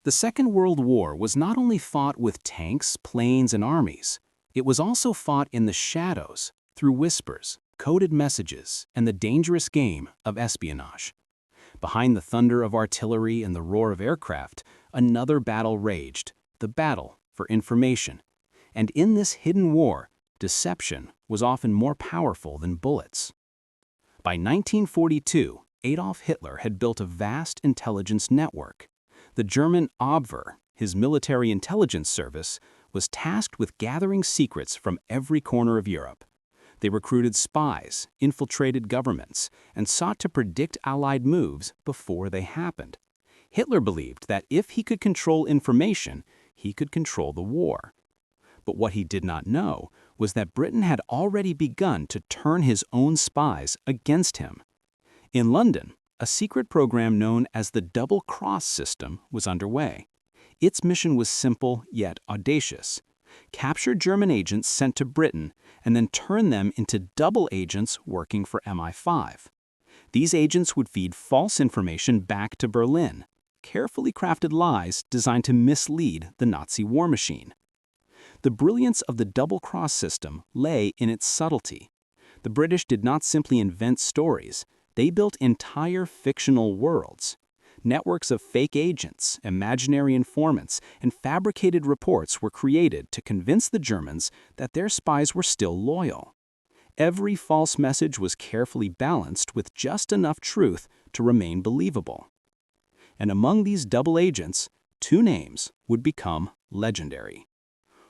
The Second World War was not only fought with tanks, planes, and armies, it was also fought in the shadows, through whispers, coded messages, and the dangerous game of espionage. Behind the thunder of artillery and the roar of aircraft, another battle raged, the battle for information. And in this hidden war, deception was often more powerful than bullets. By 1942, Adolf Hitler had built a vast intelligence network. The German Abwehr, his military intelligence service, was tasked with gathering secrets from every corner of Europe. They recruited spies, infiltrated governments, and sought to predict Allied moves before they happened. Hitler believed that if he could control information, he could control the war. But what he did not know was that Britain had already begun to turn his own spies against him. In London, a secret program known as the Double Cross system was underway. Its mission was simple yet audacious. Capture German agents sent to Britain and then turn them into double agents working for MI5. These agents would feed false information back to Berlin, carefully crafted lies designed to mislead the Nazi war machine. The brilliance of the double cross system lay in its subtlety. The British did not simply invent stories, they built entire fictional worlds. Networks of fake agents, imaginary informants, and fabricated reports were created to convince the Germans that their spies were still loyal. Every false message was carefully balanced with just enough truth to remain believable. And among these double agents, two names would become legendary: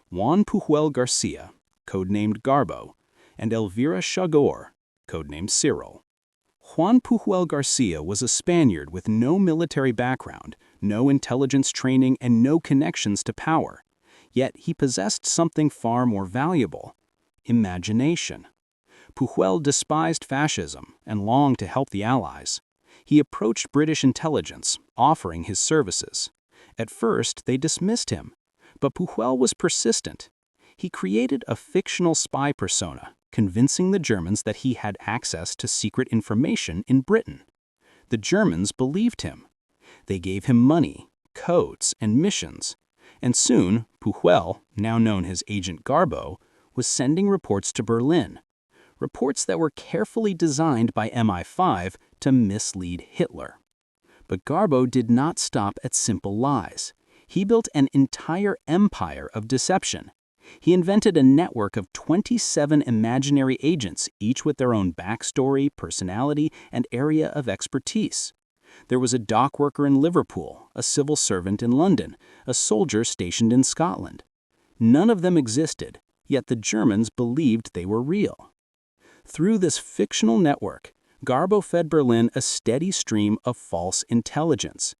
Juan Pujol García, codenamed Garbo, and Elvira Chaudoir, codenamed Cyril. Juan Pujol García was a Spaniard with no military background, no intelligence training, and no connections to power. Yet he possessed something far more valuable: imagination. Pujol despised fascism and longed to help the Allies. He approached British intelligence, offering his services. At first, they dismissed him, but Pujol was persistent. He created a fictional spy persona, convincing the Germans that he had access to secret information in Britain. The Germans believed him. They gave him money, codes, and missions. And soon, Pujol, now known as Agent Garbo, was sending reports to Berlin. Reports that were carefully designed by MI5 to mislead Hitler. But Garbo did not stop at simple lies. He built an entire empire of deception. He invented a network of 27 imaginary agents, each with their own backstory, personality, and area of expertise. There was a dock worker in Liverpool, a civil servant in London, a soldier stationed in Scotland. None of them existed, yet the Germans believed they were real. Through this fictional network, Garbo fed Berlin a steady stream of false intelligence.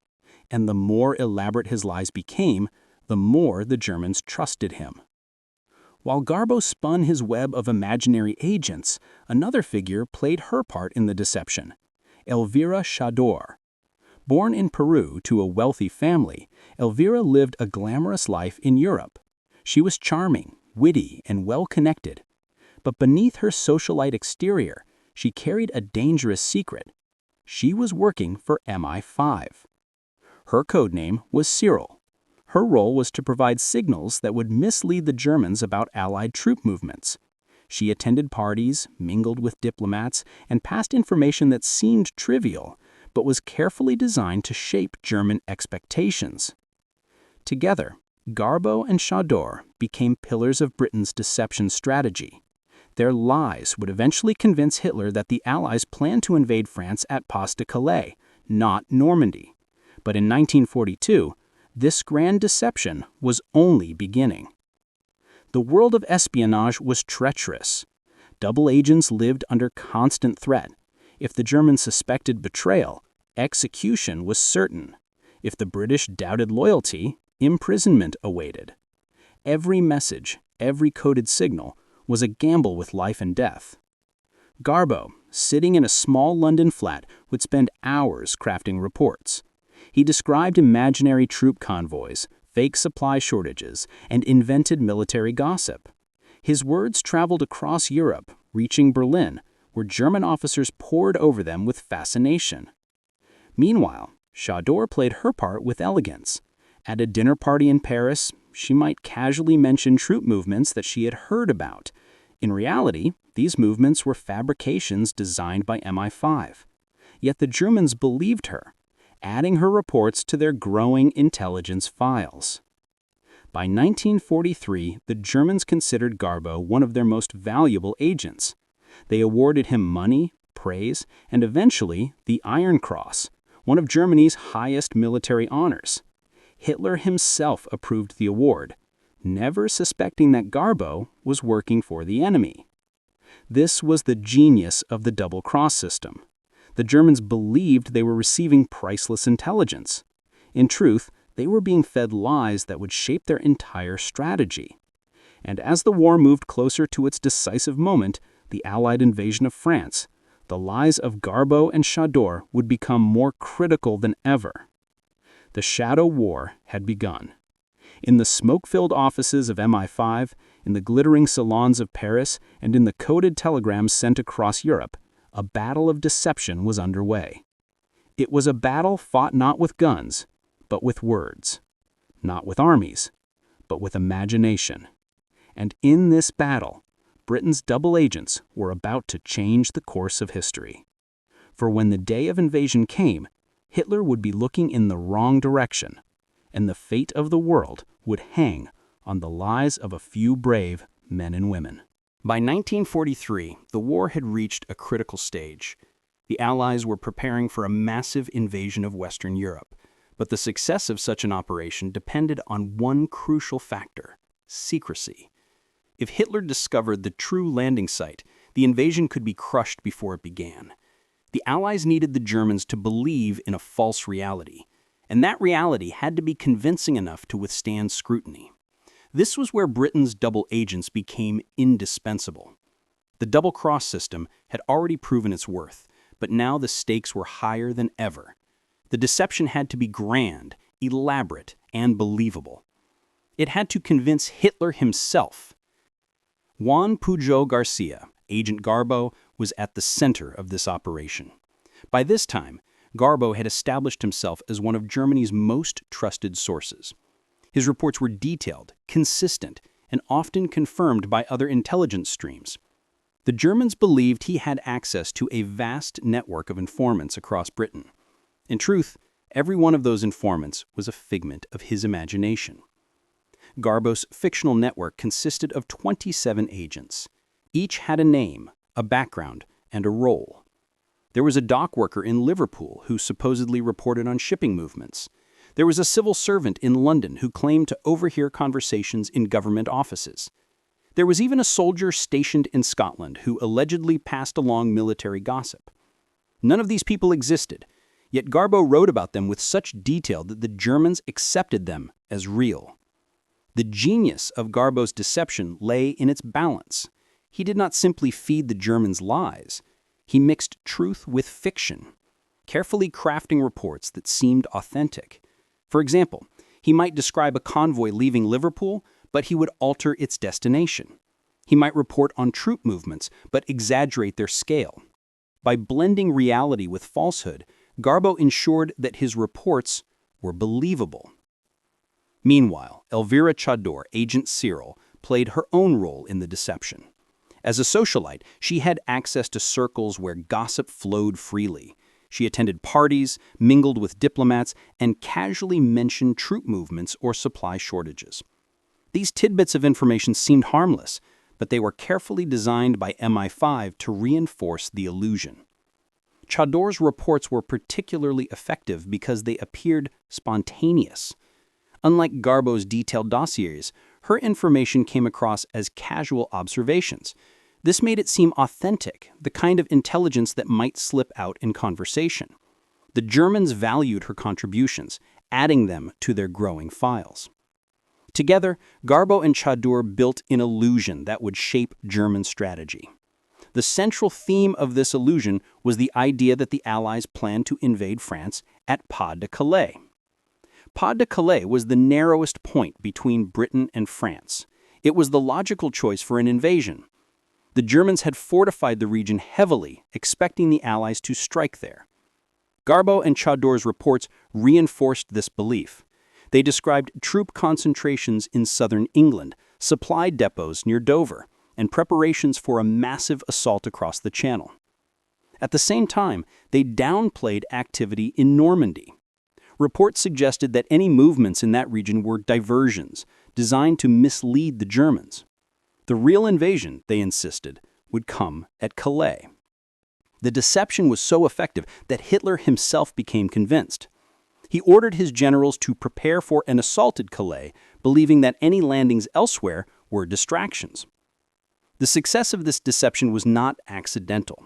And the more elaborate his lies became, the more the Germans trusted him. While Garbo spun his web of imaginary agents, another figure played her part in the deception: Elvira Chaudoir. Born in Peru to a wealthy family, Elvira lived a glamorous life in Europe. She was charming, witty, and well-connected. But beneath her socialite exterior, she carried a dangerous secret. She was working for MI5. Her codename was Cyril. Her role was to provide signals that would mislead the Germans about Allied troop movements. She attended parties, mingled with diplomats, and passed information that seemed trivial, but was carefully designed to shape German expectations. Together, Garbo and Chaudoir became pillars of Britain's deception strategy. Their lies would eventually convince Hitler that the Allies planned to invade France at Pas de Calais, not Normandy. But in 1942, this grand deception was only beginning. The world of espionage was treacherous. Double agents lived under constant threat. If the Germans suspected betrayal, execution was certain. If the British doubted loyalty, imprisonment awaited. Every message, every coded signal, was a gamble with life and death. Garbo, sitting in a small London flat, would spend hours crafting reports. He described imaginary troop convoys, fake supply shortages, and invented military gossip. His words traveled across Europe, reaching Berlin, where German officers pored over them with fascination. Meanwhile, Chaudoir played her part with elegance. At a dinner party in Paris, she might casually mention troop movements that she had heard about. In reality, these movements were fabrications designed by MI5. Yet the Germans believed her, adding her reports to their growing intelligence files. By 1943, the Germans considered Garbo one of their most valuable agents. They awarded him money, praise, and eventually the Iron Cross, one of Germany's highest military honors. Hitler himself approved the award, never suspecting that Garbo was working for the enemy. This was the genius of the double-cross system. The Germans believed they were receiving priceless intelligence. In truth, they were being fed lies that would shape their entire strategy. And as the war moved closer to its decisive moment, the Allied invasion of France, the lies of Garbo and Chaudoir would become more critical than ever. The Shadow War had begun. In the smoke-filled offices of MI5, in the glittering salons of Paris, and in the coded telegrams sent across Europe, a battle of deception was underway. It was a battle fought not with guns, but with words. Not with armies, but with imagination. And in this battle, Britain's double agents were about to change the course of history. For when the day of invasion came, Hitler would be looking in the wrong direction, and the fate of the world would hang on the lies of a few brave men and women. By 1943, the war had reached a critical stage. The Allies were preparing for a massive invasion of Western Europe, but the success of such an operation depended on one crucial factor: secrecy. If Hitler discovered the true landing site, the invasion could be crushed before it began. The Allies needed the Germans to believe in a false reality, and that reality had to be convincing enough to withstand scrutiny. This was where Britain's double agents became indispensable. The double-cross system had already proven its worth, but now the stakes were higher than ever. The deception had to be grand, elaborate, and believable. It had to convince Hitler himself. Juan Pujol García, Agent Garbo, was at the center of this operation. By this time, Garbo had established himself as one of Germany's most trusted sources. His reports were detailed, consistent, and often confirmed by other intelligence streams. The Germans believed he had access to a vast network of informants across Britain. In truth, every one of those informants was a figment of his imagination. Garbo's fictional network consisted of 27 agents. Each had a name, a background, and a role. There was a dock worker in Liverpool who supposedly reported on shipping movements. There was a civil servant in London who claimed to overhear conversations in government offices. There was even a soldier stationed in Scotland who allegedly passed along military gossip. None of these people existed, yet Garbo wrote about them with such detail that the Germans accepted them as real. The genius of Garbo's deception lay in its balance. He did not simply feed the Germans lies. He mixed truth with fiction, carefully crafting reports that seemed authentic. For example, he might describe a convoy leaving Liverpool, but he would alter its destination. He might report on troop movements, but exaggerate their scale. By blending reality with falsehood, Garbo ensured that his reports were believable. Meanwhile, Elvira Chaudoir, Agent Cyril, played her own role in the deception. As a socialite, she had access to circles where gossip flowed freely. She attended parties, mingled with diplomats, and casually mentioned troop movements or supply shortages. These tidbits of information seemed harmless, but they were carefully designed by MI5 to reinforce the illusion. Chaudoir's reports were particularly effective because they appeared spontaneous. Unlike Garbo's detailed dossiers, her information came across as casual observations. This made it seem authentic, the kind of intelligence that might slip out in conversation. The Germans valued her contributions, adding them to their growing files. Together, Garbo and Chaudoir built an illusion that would shape German strategy. The central theme of this illusion was the idea that the Allies planned to invade France at Pas de Calais. Pas de Calais was the narrowest point between Britain and France. It was the logical choice for an invasion. The Germans had fortified the region heavily, expecting the Allies to strike there. Garbo and Chaudoir's reports reinforced this belief. They described troop concentrations in southern England, supply depots near Dover, and preparations for a massive assault across the Channel. At the same time, they downplayed activity in Normandy. Reports suggested that any movements in that region were diversions, designed to mislead the Germans. The real invasion, they insisted, would come at Calais. The deception was so effective that Hitler himself became convinced. He ordered his generals to prepare for an assault at Calais, believing that any landings elsewhere were distractions. The success of this deception was not accidental.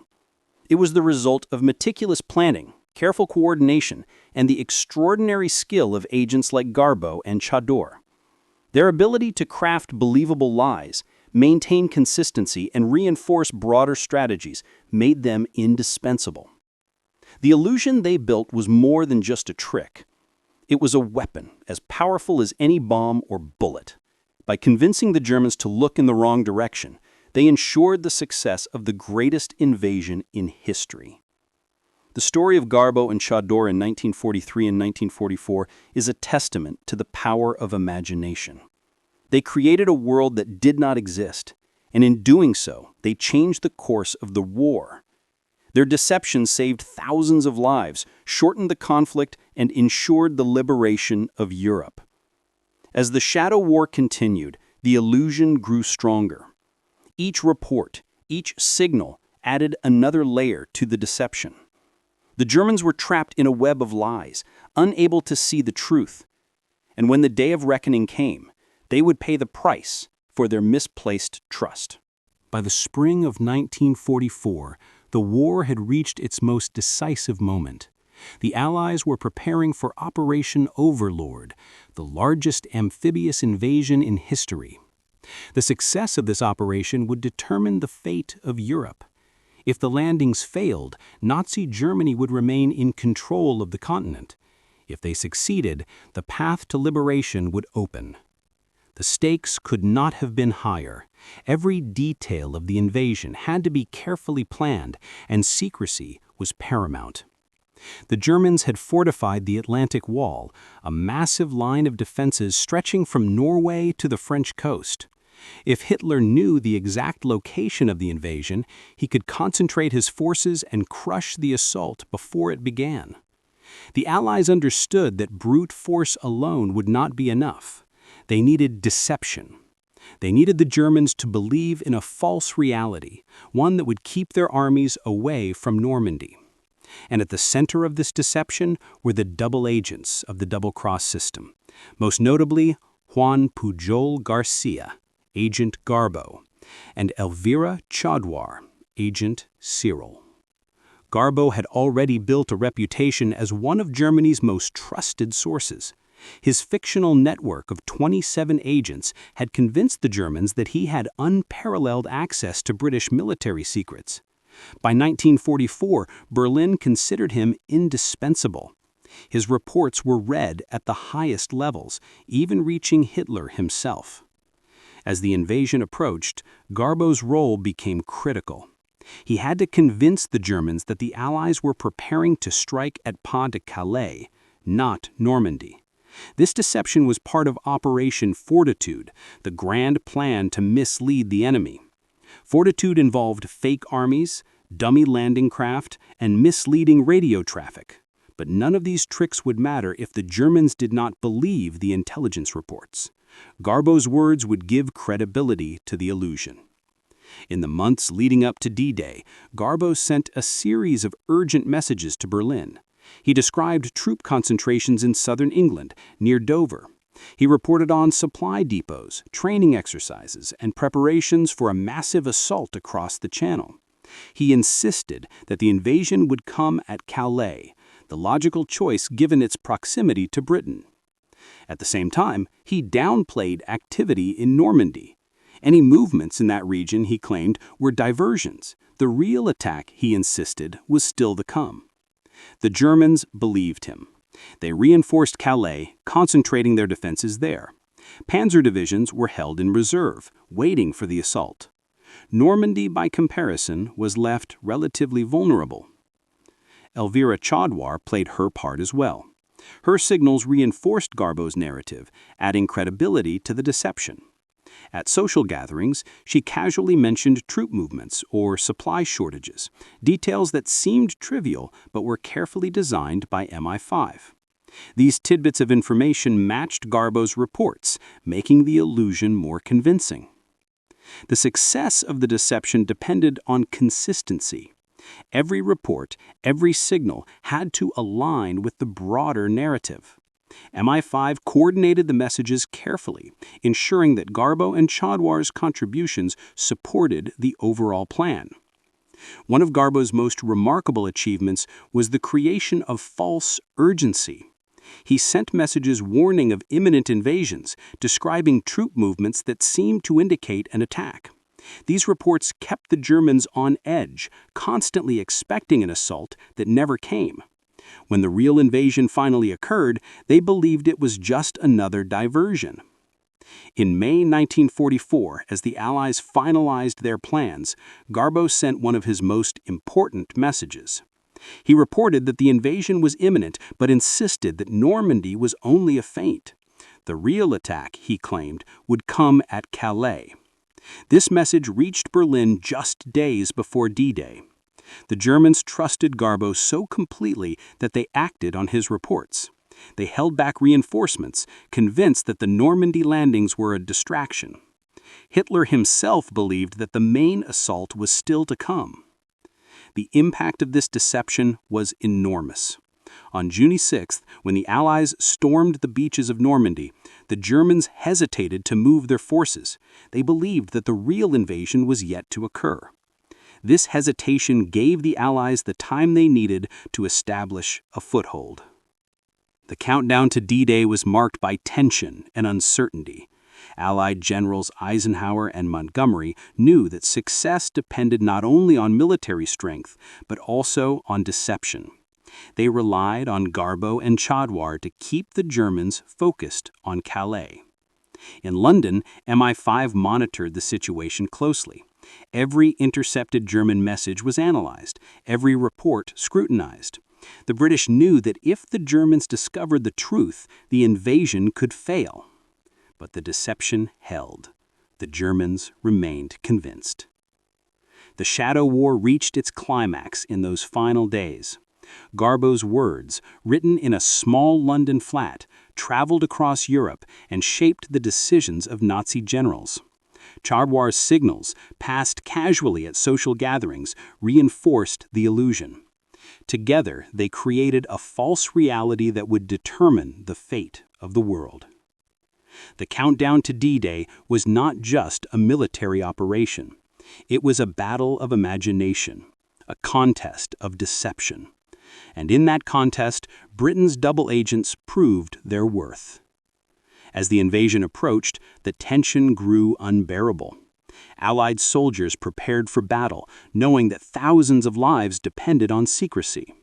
It was the result of meticulous planning, careful coordination, and the extraordinary skill of agents like Garbo and Chaudoir. Their ability to craft believable lies, maintain consistency, and reinforce broader strategies made them indispensable. The illusion they built was more than just a trick. It was a weapon as powerful as any bomb or bullet. By convincing the Germans to look in the wrong direction, they ensured the success of the greatest invasion in history. The story of Garbo and Chaudoir in 1943 and 1944 is a testament to the power of imagination. They created a world that did not exist, and in doing so, they changed the course of the war. Their deception saved thousands of lives, shortened the conflict, and ensured the liberation of Europe. As the Shadow War continued, the illusion grew stronger. Each report, each signal added another layer to the deception. The Germans were trapped in a web of lies, unable to see the truth. And when the day of reckoning came, they would pay the price for their misplaced trust. By the spring of 1944, the war had reached its most decisive moment. The Allies were preparing for Operation Overlord, the largest amphibious invasion in history. The success of this operation would determine the fate of Europe. If the landings failed, Nazi Germany would remain in control of the continent. If they succeeded, the path to liberation would open. The stakes could not have been higher. Every detail of the invasion had to be carefully planned, and secrecy was paramount. The Germans had fortified the Atlantic Wall, a massive line of defenses stretching from Norway to the French coast. If Hitler knew the exact location of the invasion, he could concentrate his forces and crush the assault before it began. The Allies understood that brute force alone would not be enough. They needed deception. They needed the Germans to believe in a false reality, one that would keep their armies away from Normandy. And at the center of this deception were the double agents of the double-cross system, most notably Juan Pujol García, Agent Garbo, and Elvira Chaudoir, Agent Cyril. Garbo had already built a reputation as one of Germany's most trusted sources. His fictional network of 27 agents had convinced the Germans that he had unparalleled access to British military secrets. By 1944, Berlin considered him indispensable. His reports were read at the highest levels, even reaching Hitler himself. As the invasion approached, Garbo's role became critical. He had to convince the Germans that the Allies were preparing to strike at Pas de Calais, not Normandy. This deception was part of Operation Fortitude, the grand plan to mislead the enemy. Fortitude involved fake armies, dummy landing craft, and misleading radio traffic. But none of these tricks would matter if the Germans did not believe the intelligence reports. Garbo's words would give credibility to the illusion. In the months leading up to D-Day, Garbo sent a series of urgent messages to Berlin. He described troop concentrations in southern England, near Dover. He reported on supply depots, training exercises, and preparations for a massive assault across the Channel. He insisted that the invasion would come at Calais, the logical choice given its proximity to Britain. At the same time, he downplayed activity in Normandy. Any movements in that region, he claimed, were diversions. The real attack, he insisted, was still to come. The Germans believed him. They reinforced Calais, concentrating their defenses there. Panzer divisions were held in reserve, waiting for the assault. Normandy, by comparison, was left relatively vulnerable. Elvira Chaudoir played her part as well. Her signals reinforced Garbo's narrative, adding credibility to the deception. At social gatherings, she casually mentioned troop movements or supply shortages, details that seemed trivial but were carefully designed by MI5. These tidbits of information matched Garbo's reports, making the illusion more convincing. The success of the deception depended on consistency. Every report, every signal had to align with the broader narrative. MI5 coordinated the messages carefully, ensuring that Garbo and Chaudoir's contributions supported the overall plan. One of Garbo's most remarkable achievements was the creation of false urgency. He sent messages warning of imminent invasions, describing troop movements that seemed to indicate an attack. These reports kept the Germans on edge, constantly expecting an assault that never came. When the real invasion finally occurred, they believed it was just another diversion. In May 1944, as the Allies finalized their plans, Garbo sent one of his most important messages. He reported that the invasion was imminent, but insisted that Normandy was only a feint. The real attack, he claimed, would come at Calais. This message reached Berlin just days before D-Day. The Germans trusted Garbo so completely that they acted on his reports. They held back reinforcements, convinced that the Normandy landings were a distraction. Hitler himself believed that the main assault was still to come. The impact of this deception was enormous. On June 6, when the Allies stormed the beaches of Normandy, the Germans hesitated to move their forces. They believed that the real invasion was yet to occur. This hesitation gave the Allies the time they needed to establish a foothold. The countdown to D-Day was marked by tension and uncertainty. Allied generals Eisenhower and Montgomery knew that success depended not only on military strength, but also on deception. They relied on Garbo and Chaudoir to keep the Germans focused on Calais. In London, MI5 monitored the situation closely. Every intercepted German message was analyzed, every report scrutinized. The British knew that if the Germans discovered the truth, the invasion could fail. But the deception held. The Germans remained convinced. The Shadow War reached its climax in those final days. Garbo's words, written in a small London flat, traveled across Europe and shaped the decisions of Nazi generals. Chaudoir's signals, passed casually at social gatherings, reinforced the illusion. Together, they created a false reality that would determine the fate of the world. The countdown to D-Day was not just a military operation. It was a battle of imagination, a contest of deception. And in that contest, Britain's double agents proved their worth. As the invasion approached, the tension grew unbearable. Allied soldiers prepared for battle, knowing that thousands of lives depended on secrecy.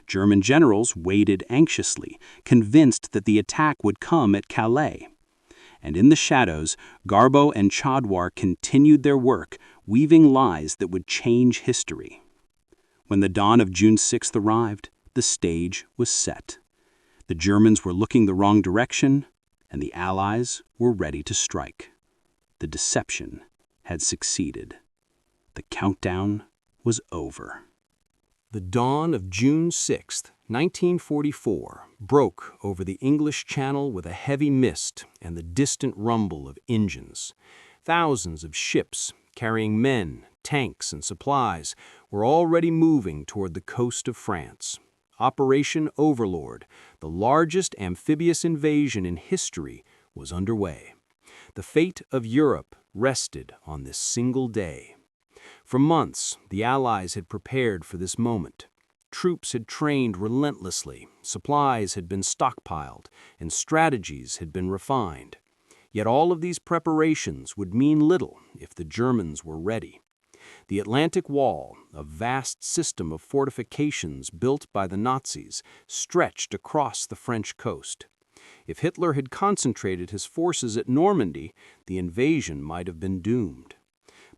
German generals waited anxiously, convinced that the attack would come at Calais. And in the shadows, Garbo and Chaudoir continued their work, weaving lies that would change history. When the dawn of June 6th arrived, the stage was set. The Germans were looking the wrong direction, and the Allies were ready to strike. The deception had succeeded. The countdown was over. The dawn of June 6, 1944, broke over the English Channel with a heavy mist and the distant rumble of engines. Thousands of ships, carrying men, tanks, and supplies, were already moving toward the coast of France. Operation Overlord, the largest amphibious invasion in history, was underway. The fate of Europe rested on this single day. For months, the Allies had prepared for this moment. Troops had trained relentlessly, supplies had been stockpiled, and strategies had been refined. Yet all of these preparations would mean little if the Germans were ready. The Atlantic Wall, a vast system of fortifications built by the Nazis, stretched across the French coast. If Hitler had concentrated his forces at Normandy, the invasion might have been doomed.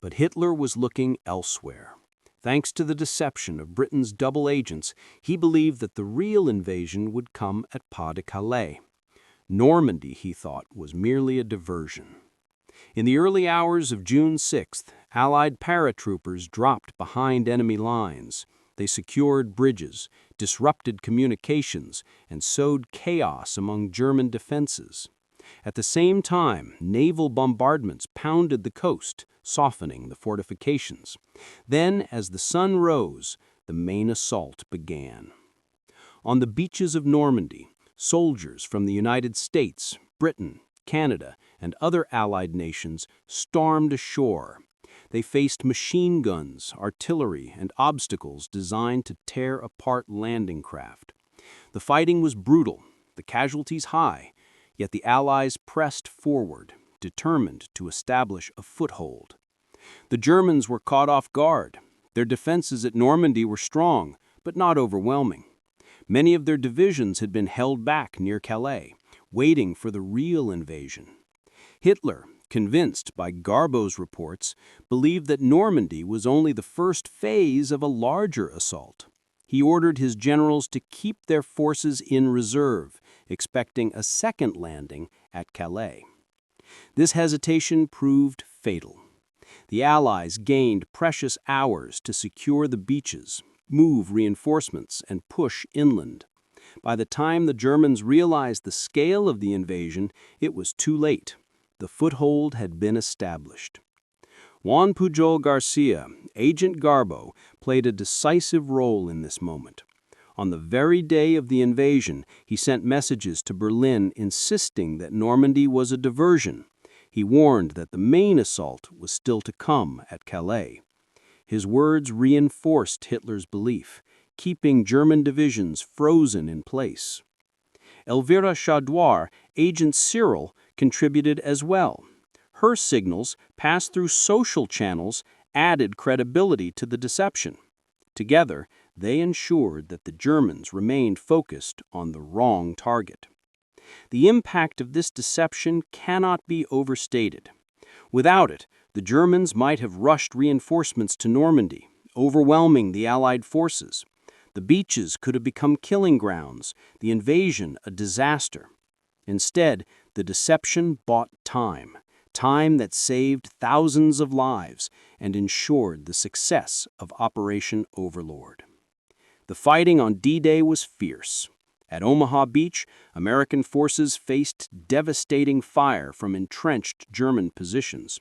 But Hitler was looking elsewhere. Thanks to the deception of Britain's double agents, he believed that the real invasion would come at Pas de Calais. Normandy, he thought, was merely a diversion. In the early hours of June 6th, Allied paratroopers dropped behind enemy lines. They secured bridges, disrupted communications, and sowed chaos among German defenses. At the same time, naval bombardments pounded the coast, softening the fortifications. Then, as the sun rose, the main assault began. On the beaches of Normandy, soldiers from the United States, Britain, Canada, and other Allied nations stormed ashore. They faced machine guns, artillery, and obstacles designed to tear apart landing craft. The fighting was brutal, the casualties high, yet the Allies pressed forward, determined to establish a foothold. The Germans were caught off guard. Their defenses at Normandy were strong, but not overwhelming. Many of their divisions had been held back near Calais, waiting for the real invasion. Hitler, convinced by Garbo's reports, believed that Normandy was only the first phase of a larger assault. He ordered his generals to keep their forces in reserve, expecting a second landing at Calais. This hesitation proved fatal. The Allies gained precious hours to secure the beaches, move reinforcements, and push inland. By the time the Germans realized the scale of the invasion, it was too late. The foothold had been established. Juan Pujol García, Agent Garbo, played a decisive role in this moment. On the very day of the invasion, he sent messages to Berlin insisting that Normandy was a diversion. He warned that the main assault was still to come at Calais. His words reinforced Hitler's belief, keeping German divisions frozen in place. Elvira Chaudoir, Agent Cyril, contributed as well. Her signals, passed through social channels, added credibility to the deception. Together, they ensured that the Germans remained focused on the wrong target. The impact of this deception cannot be overstated. Without it, the Germans might have rushed reinforcements to Normandy, overwhelming the Allied forces. The beaches could have become killing grounds, the invasion a disaster. Instead, the deception bought time that saved thousands of lives and ensured the success of Operation Overlord. The fighting on D-Day was fierce. At Omaha Beach, American forces faced devastating fire from entrenched German positions.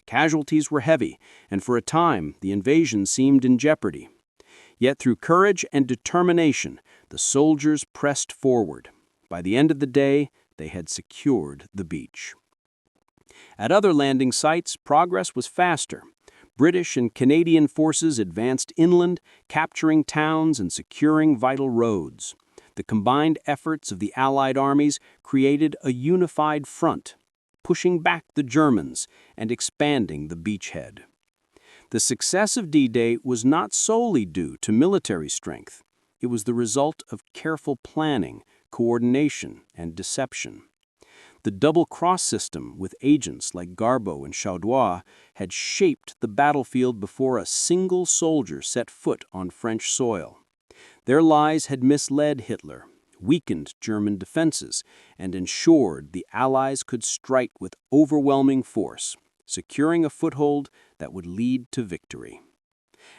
Casualties were heavy, and for a time, the invasion seemed in jeopardy. Yet through courage and determination, the soldiers pressed forward. By the end of the day, they had secured the beach. At other landing sites, progress was faster. British and Canadian forces advanced inland, capturing towns and securing vital roads. The combined efforts of the Allied armies created a unified front, pushing back the Germans and expanding the beachhead. The success of D-Day was not solely due to military strength. It was the result of careful planning, coordination, and deception. The double-cross system with agents like Garbo and Chaudoir had shaped the battlefield before a single soldier set foot on French soil. Their lies had misled Hitler, weakened German defenses, and ensured the Allies could strike with overwhelming force, securing a foothold that would lead to victory.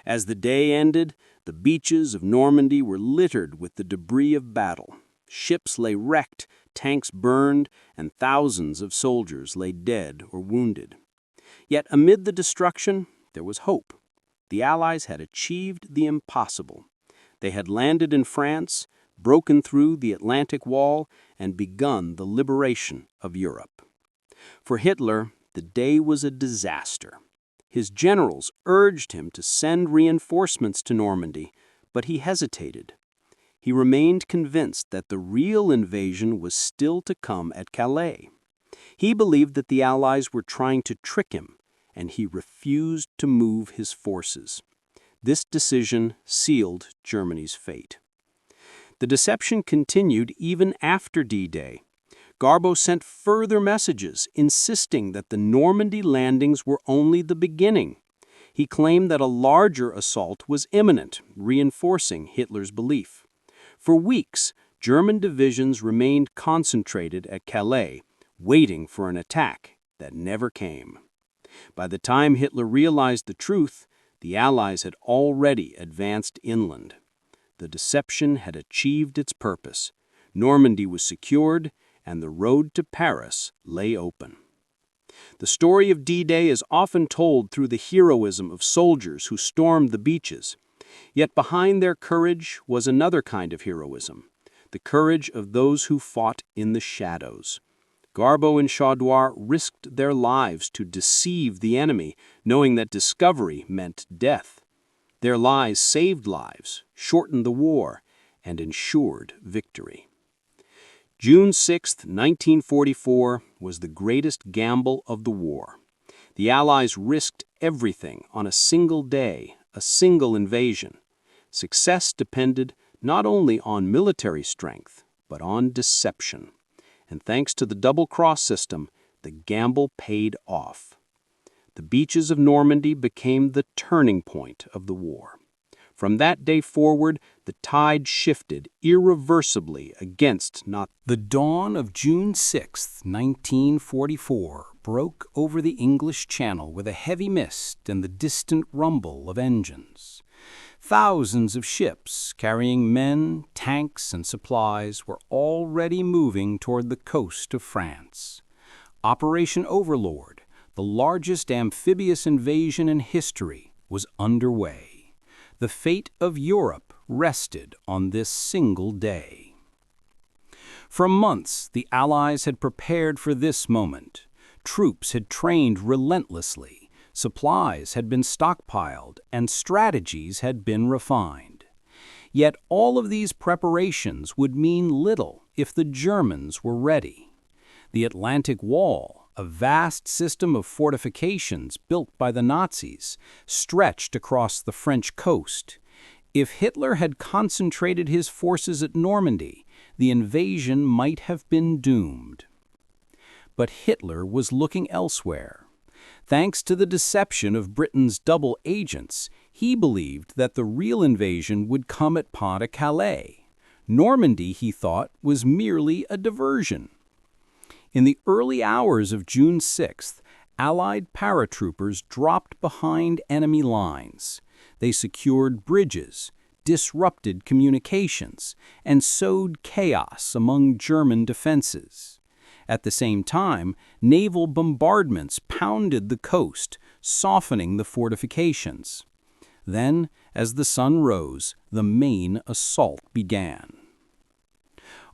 As the day ended, the beaches of Normandy were littered with the debris of battle. Ships lay wrecked, tanks burned, and thousands of soldiers lay dead or wounded. Yet amid the destruction, there was hope. The Allies had achieved the impossible. They had landed in France, broken through the Atlantic Wall, and begun the liberation of Europe. For Hitler, the day was a disaster. His generals urged him to send reinforcements to Normandy, but he hesitated. He remained convinced that the real invasion was still to come at Calais. He believed that the Allies were trying to trick him, and he refused to move his forces. This decision sealed Germany's fate. The deception continued even after D-Day. Garbo sent further messages insisting that the Normandy landings were only the beginning. he claimed that a larger assault was imminent, reinforcing Hitler's belief. For weeks, German divisions remained concentrated at Calais, waiting for an attack that never came. By the time Hitler realized the truth, the Allies had already advanced inland. The deception had achieved its purpose. Normandy was secured, and the road to Paris lay open. The story of D-Day is often told through the heroism of soldiers who stormed the beaches. Yet behind their courage was another kind of heroism, the courage of those who fought in the shadows. Garbo and Chaudoir risked their lives to deceive the enemy, knowing that discovery meant death. Their lies saved lives, shortened the war, and ensured victory. June 6, 1944, was the greatest gamble of the war. The Allies risked everything on a single day, a single invasion. Success depended not only on military strength, but on deception. And thanks to the double-cross system, the gamble paid off. The beaches of Normandy became the turning point of the war. From that day forward, the tide shifted irreversibly against not. The dawn of June 6, 1944, broke over the English Channel with a heavy mist and the distant rumble of engines. Thousands of ships carrying men, tanks, and supplies were already moving toward the coast of France. Operation Overlord, the largest amphibious invasion in history, was underway. The fate of Europe rested on this single day. For months, the Allies had prepared for this moment. Troops had trained relentlessly. Supplies had been stockpiled, and strategies had been refined. Yet all of these preparations would mean little if the Germans were ready. The Atlantic Wall, a vast system of fortifications built by the Nazis, stretched across the French coast. If Hitler had concentrated his forces at Normandy, the invasion might have been doomed. But Hitler was looking elsewhere. Thanks to the deception of Britain's double agents, he believed that the real invasion would come at Pas de Calais. Normandy, he thought, was merely a diversion. In the early hours of June 6th, Allied paratroopers dropped behind enemy lines. They secured bridges, disrupted communications, and sowed chaos among German defenses. At the same time, naval bombardments pounded the coast, softening the fortifications. Then, as the sun rose, the main assault began.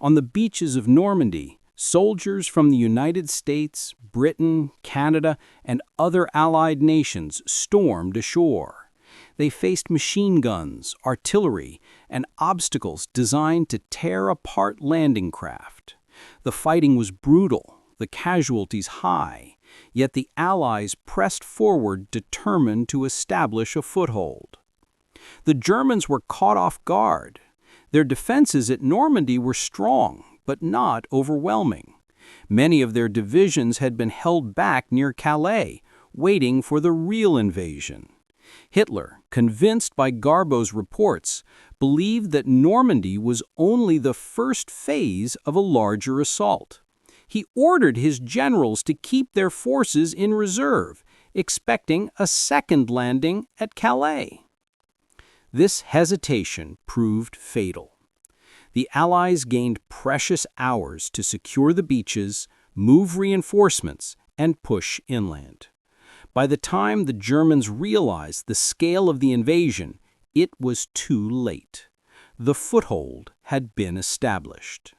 On the beaches of Normandy, soldiers from the United States, Britain, Canada, and other Allied nations stormed ashore. They faced machine guns, artillery, and obstacles designed to tear apart landing craft. The fighting was brutal, the casualties high, yet the Allies pressed forward determined to establish a foothold. The Germans were caught off guard. Their defenses at Normandy were strong, but not overwhelming. Many of their divisions had been held back near Calais, waiting for the real invasion. Hitler, convinced by Garbo's reports, believed that Normandy was only the first phase of a larger assault. He ordered his generals to keep their forces in reserve, expecting a second landing at Calais. This hesitation proved fatal. The Allies gained precious hours to secure the beaches, move reinforcements, and push inland. By the time the Germans realized the scale of the invasion, it was too late. The foothold had been established.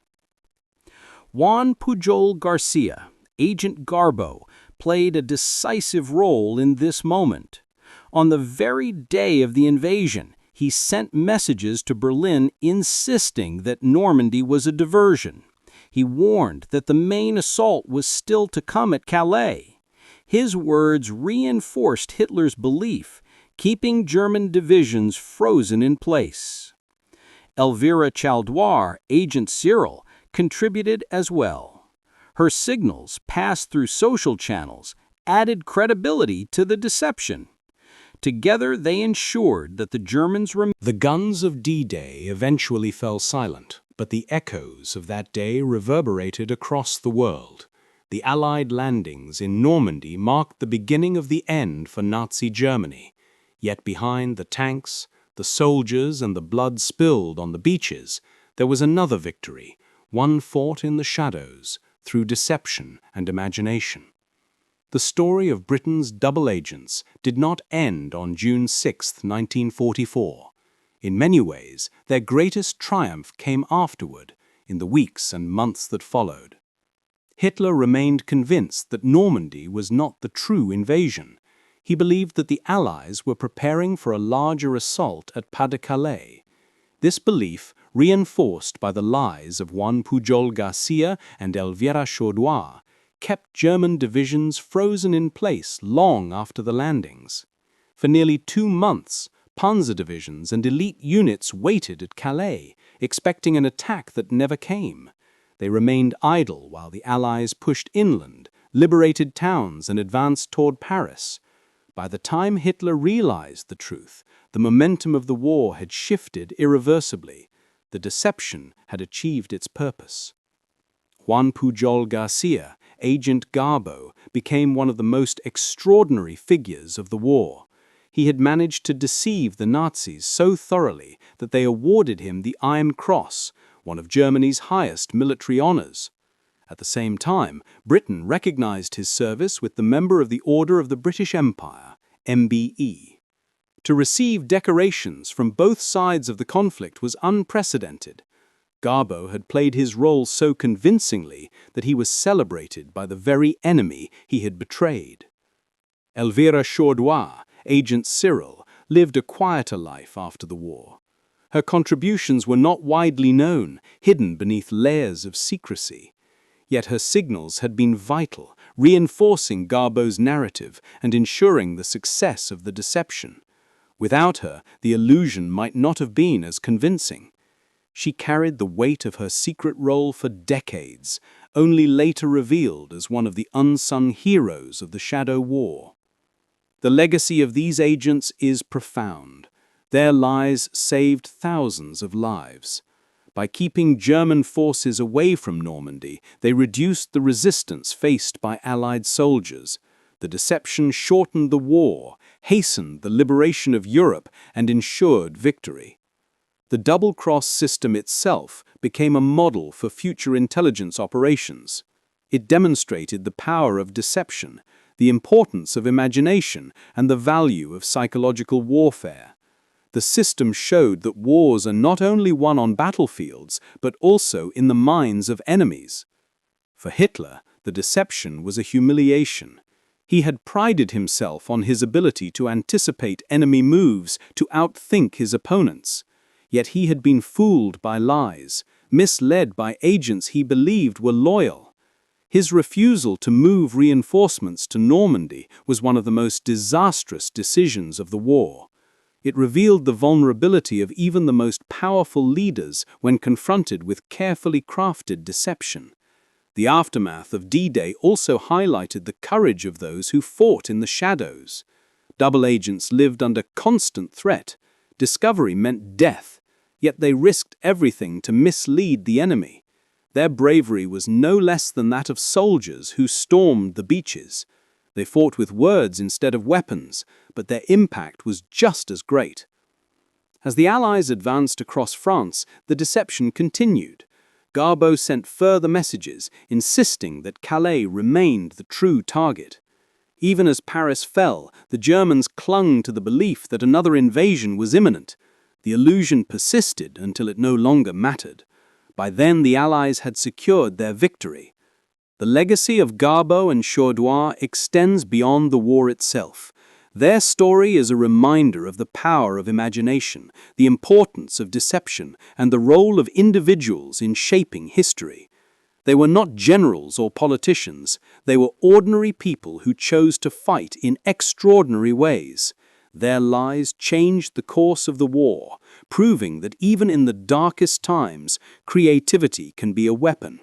Juan Pujol García, Agent Garbo, played a decisive role in this moment. On the very day of the invasion, he sent messages to Berlin insisting that Normandy was a diversion. He warned that the main assault was still to come at Calais. His words reinforced Hitler's belief, keeping German divisions frozen in place. Elvira Chaudoir, Agent Cyril, contributed as well. Her signals, passed through social channels, added credibility to the deception. Together, they ensured that the Germans remained. The guns of D-Day eventually fell silent, but the echoes of that day reverberated across the world. The Allied landings in Normandy marked the beginning of the end for Nazi Germany. Yet behind the tanks, the soldiers, and the blood spilled on the beaches, there was another victory, one fought in the shadows, through deception and imagination. The story of Britain's double agents did not end on June 6, 1944. In many ways, their greatest triumph came afterward, in the weeks and months that followed. Hitler remained convinced that Normandy was not the true invasion. He believed that the Allies were preparing for a larger assault at Pas de Calais. This belief, reinforced by the lies of Juan Pujol García and Elvira Chaudoir, kept German divisions frozen in place long after the landings. For nearly 2 months, panzer divisions and elite units waited at Calais, expecting an attack that never came. They remained idle while the Allies pushed inland, liberated towns, and advanced toward Paris. By the time Hitler realized the truth, the momentum of the war had shifted irreversibly. The deception had achieved its purpose. Juan Pujol García, Agent Garbo, became one of the most extraordinary figures of the war. He had managed to deceive the Nazis so thoroughly that they awarded him the Iron Cross, one of Germany's highest military honors. At the same time, Britain recognized his service with the Member of the Order of the British Empire, MBE. To receive decorations from both sides of the conflict was unprecedented. Garbo had played his role so convincingly that he was celebrated by the very enemy he had betrayed. Elvira Chaudoir, Agent Cyril, lived a quieter life after the war. Her contributions were not widely known, hidden beneath layers of secrecy. Yet her signals had been vital, reinforcing Garbo's narrative and ensuring the success of the deception. Without her, the illusion might not have been as convincing. She carried the weight of her secret role for decades, only later revealed as one of the unsung heroes of the Shadow War. The legacy of these agents is profound. Their lies saved thousands of lives. By keeping German forces away from Normandy, they reduced the resistance faced by Allied soldiers. The deception shortened the war, hastened the liberation of Europe, and ensured victory. The double-cross system itself became a model for future intelligence operations. It demonstrated the power of deception, the importance of imagination, and the value of psychological warfare. The system showed that wars are not only won on battlefields, but also in the minds of enemies. For Hitler, the deception was a humiliation. He had prided himself on his ability to anticipate enemy moves, to outthink his opponents. Yet he had been fooled by lies, misled by agents he believed were loyal. His refusal to move reinforcements to Normandy was one of the most disastrous decisions of the war. It revealed the vulnerability of even the most powerful leaders when confronted with carefully crafted deception. The aftermath of D-Day also highlighted the courage of those who fought in the shadows. Double agents lived under constant threat. Discovery meant death, yet they risked everything to mislead the enemy. Their bravery was no less than that of soldiers who stormed the beaches. They fought with words instead of weapons, but their impact was just as great. As the Allies advanced across France, the deception continued. Garbo sent further messages, insisting that Calais remained the true target. Even as Paris fell, the Germans clung to the belief that another invasion was imminent. The illusion persisted until it no longer mattered. By then, the Allies had secured their victory. The legacy of Garbo and Chaudoir extends beyond the war itself. Their story is a reminder of the power of imagination, the importance of deception, and the role of individuals in shaping history. They were not generals or politicians. They were ordinary people who chose to fight in extraordinary ways. Their lies changed the course of the war, proving that even in the darkest times, creativity can be a weapon.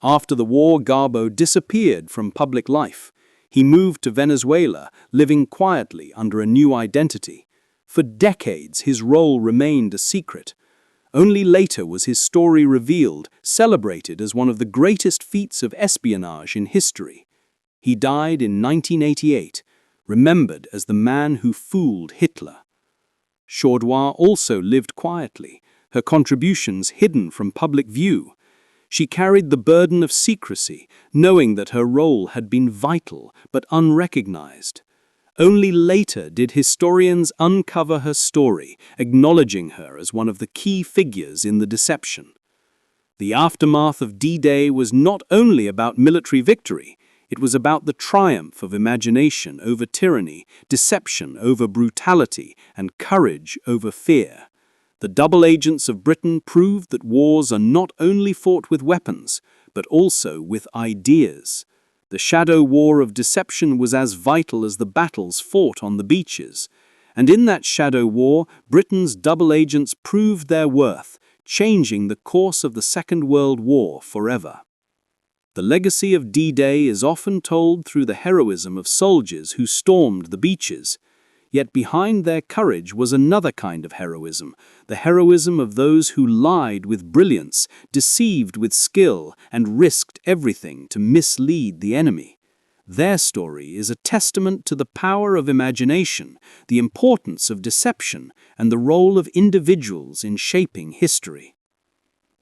After the war, Garbo disappeared from public life. He moved to Venezuela, living quietly under a new identity. For decades, his role remained a secret. Only later was his story revealed, celebrated as one of the greatest feats of espionage in history. He died in 1988, remembered as the man who fooled Hitler. Chaudoir also lived quietly, her contributions hidden from public view. She carried the burden of secrecy, knowing that her role had been vital but unrecognized. Only later did historians uncover her story, acknowledging her as one of the key figures in the deception. The aftermath of D-Day was not only about military victory, it was about the triumph of imagination over tyranny, deception over brutality, and courage over fear. The double agents of Britain proved that wars are not only fought with weapons, but also with ideas. The shadow war of deception was as vital as the battles fought on the beaches. And in that shadow war, Britain's double agents proved their worth, changing the course of the Second World War forever. The legacy of D-Day is often told through the heroism of soldiers who stormed the beaches. Yet behind their courage was another kind of heroism, the heroism of those who lied with brilliance, deceived with skill, and risked everything to mislead the enemy. Their story is a testament to the power of imagination, the importance of deception, and the role of individuals in shaping history.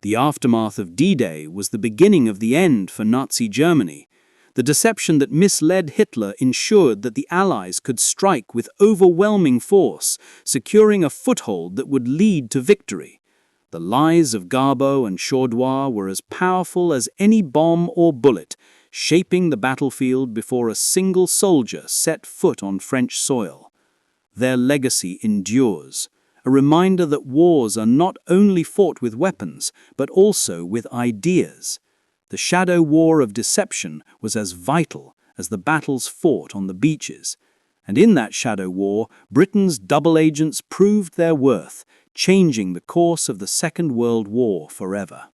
The aftermath of D-Day was the beginning of the end for Nazi Germany. The deception that misled Hitler ensured that the Allies could strike with overwhelming force, securing a foothold that would lead to victory. The lies of Garbo and Chaudoir were as powerful as any bomb or bullet, shaping the battlefield before a single soldier set foot on French soil. Their legacy endures, a reminder that wars are not only fought with weapons, but also with ideas. The shadow war of deception was as vital as the battles fought on the beaches. And in that shadow war, Britain's double agents proved their worth, changing the course of the Second World War forever.